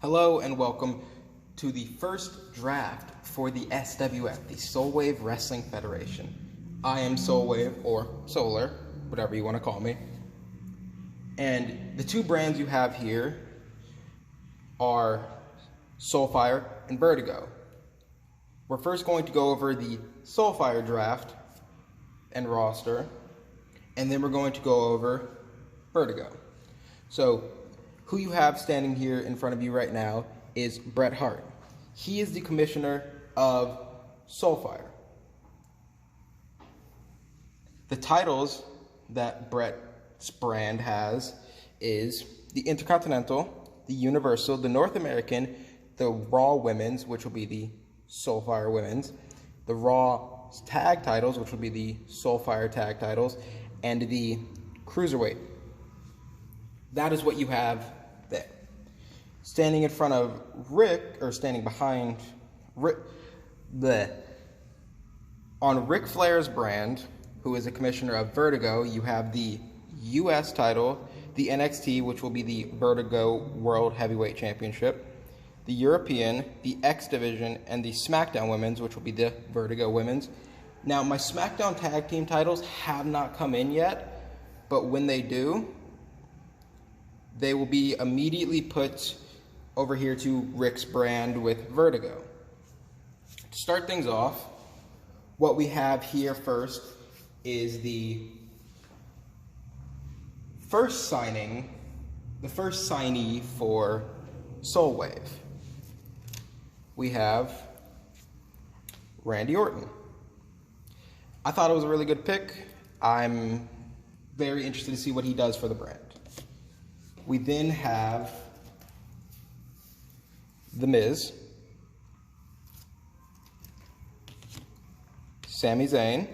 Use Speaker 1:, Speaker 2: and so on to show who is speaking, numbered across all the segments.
Speaker 1: Hello and welcome to the first draft for the SWF, the Solwave Wrestling Federation. I am Solwave, or Solar, whatever you want to call me. And the two brands you have here are Soulfire and Vertigo. We're first going to go over the Soulfire draft and roster, and then we're going to go over Vertigo. So, who you have standing here in front of you right now is Bret Hart. He is the commissioner of Soulfire. The titles that Bret's brand has is the Intercontinental, the Universal, the North American, the Raw Women's, which will be the Soulfire Women's, the Raw Tag titles, which will be the Soulfire Tag titles, and the Cruiserweight. That is what you have there. Standing in front of Rick, or standing behind Rick, on Ric Flair's brand, who is a commissioner of Vertigo, you have the US title, the NXT, which will be the Vertigo World Heavyweight Championship, the European, the X Division, and the SmackDown Women's, which will be the Vertigo Women's. Now, my SmackDown Tag Team titles have not come in yet, but when they do, they will be immediately put over here to Rick's brand with Vertigo. To start things off, what we have here first is the first signee for Solwave. We have Randy Orton. I thought it was a really good pick. I'm very interested to see what he does for the brand. We then have The Miz, Sami Zayn,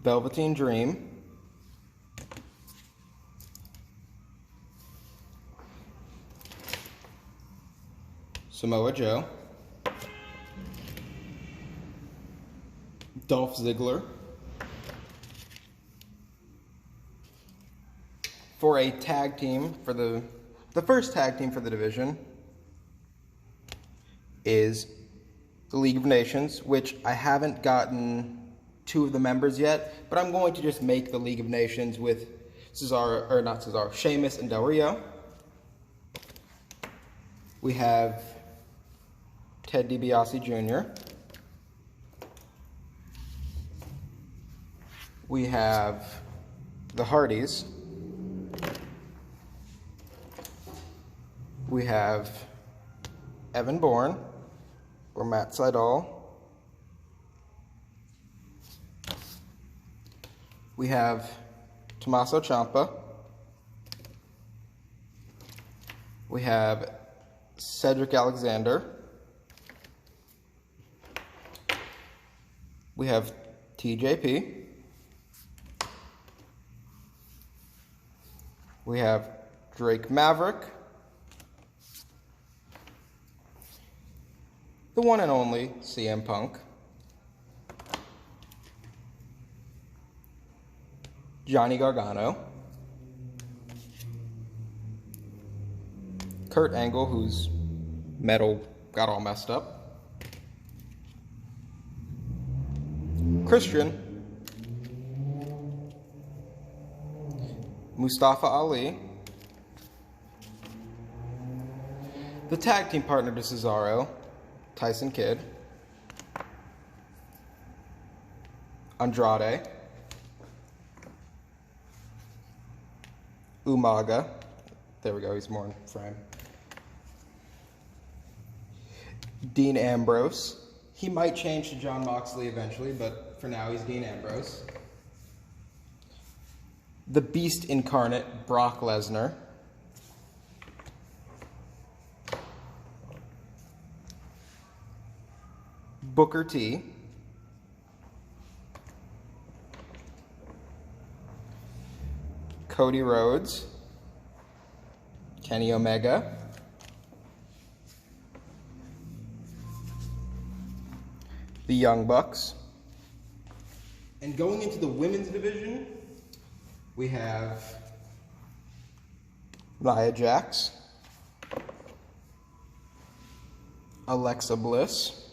Speaker 1: Velveteen Dream, Samoa Joe, Dolph Ziggler. For a tag team, for the first tag team for the division is the League of Nations, which I haven't gotten two of the members yet, but I'm going to just make the League of Nations with Sheamus and Del Rio. We have Ted DiBiase Jr. We have the Hardys. We have Evan Bourne, or Matt Sydal. We have Tommaso Ciampa. We have Cedric Alexander. We have TJP. We have Drake Maverick. The one and only CM Punk, Johnny Gargano, Kurt Angle, whose medal got all messed up, Christian, Mustafa Ali, the tag team partner to Cesaro, Tyson Kidd, Andrade, Umaga, there we go, he's more in frame, Dean Ambrose. He might change to Jon Moxley eventually, but for now he's Dean Ambrose. The Beast Incarnate, Brock Lesnar. Booker T, Cody Rhodes, Kenny Omega, the Young Bucks. And going into the women's division, we have Nia Jax, Alexa Bliss,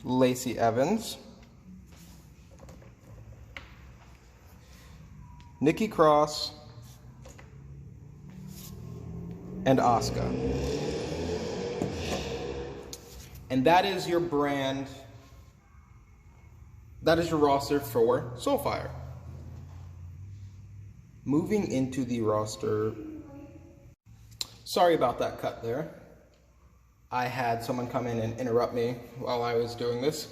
Speaker 1: Lacey Evans, Nikki Cross, and Asuka. And that is your brand, that is your roster for Soulfire. Moving into the roster, sorry about that cut there. I had someone come in and interrupt me while I was doing this.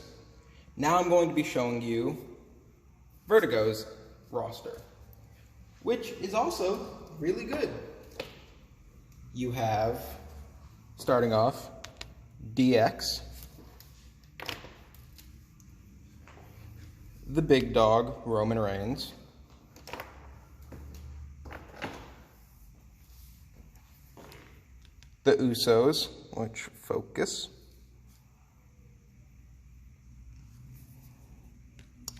Speaker 1: Now I'm going to be showing you Vertigo's roster, which is also really good. You have, starting off, DX, the big dog, Roman Reigns, the Usos, which focus.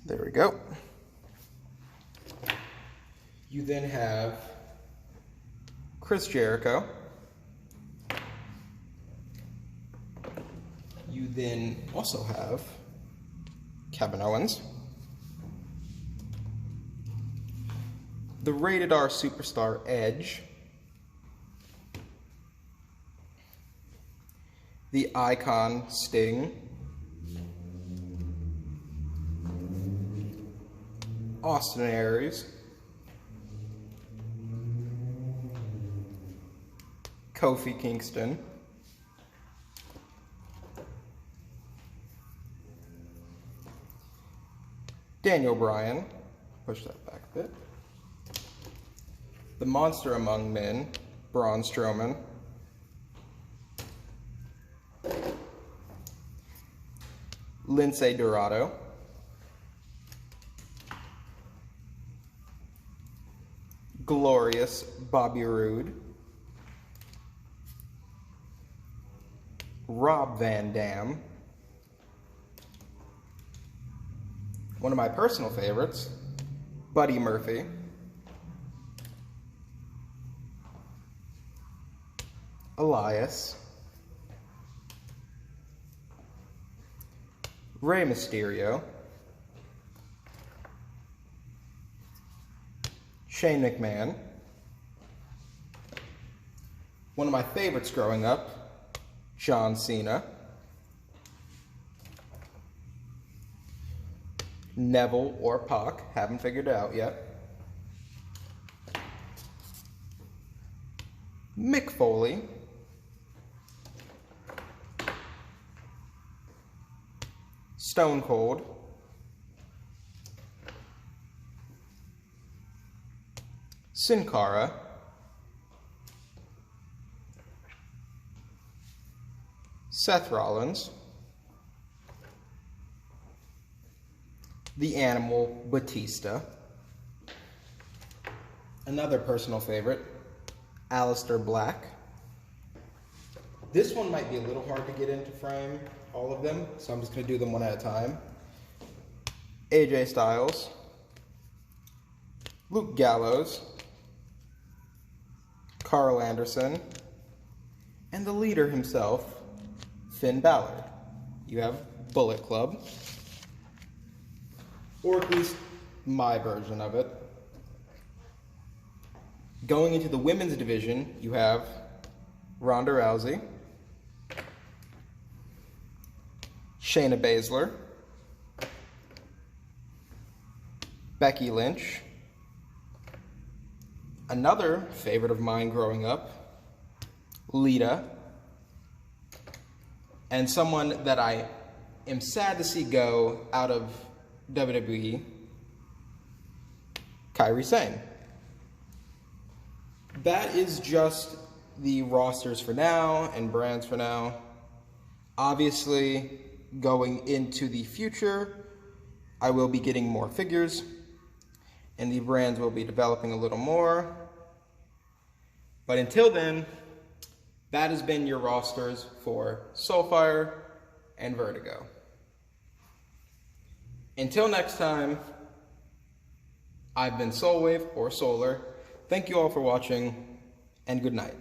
Speaker 1: There we go. You then have Chris Jericho. You then also have Kevin Owens, the Rated R Superstar Edge, the Icon Sting, Austin Aries, Kofi Kingston, Daniel Bryan, push that back a bit, the Monster Among Men, Braun Strowman, Lince Dorado, Glorious Bobby Roode, Rob Van Dam, one of my personal favorites, Buddy Murphy, Elias, Rey Mysterio, Shane McMahon, one of my favorites growing up, John Cena, Neville or Pac, haven't figured it out yet, Mick Foley, Stone Cold, Sin Cara, Seth Rollins, the Animal Batista, another personal favorite, Aleister Black. This one might be a little hard to get into frame, all of them, so I'm just going to do them one at a time. AJ Styles, Luke Gallows, Carl Anderson, and the leader himself, Finn Balor. You have Bullet Club, or at least my version of it. Going into the women's division, you have Ronda Rousey, Shayna Baszler, Becky Lynch, another favorite of mine growing up, Lita, and someone that I am sad to see go out of WWE, Kairi Sane. That is just the rosters for now and brands for now. Obviously, going into the future, I will be getting more figures and the brands will be developing a little more. But until then, that has been your rosters for Soulfire and Vertigo. Until next time, I've been Solwave or Solar. Thank you all for watching, and good night.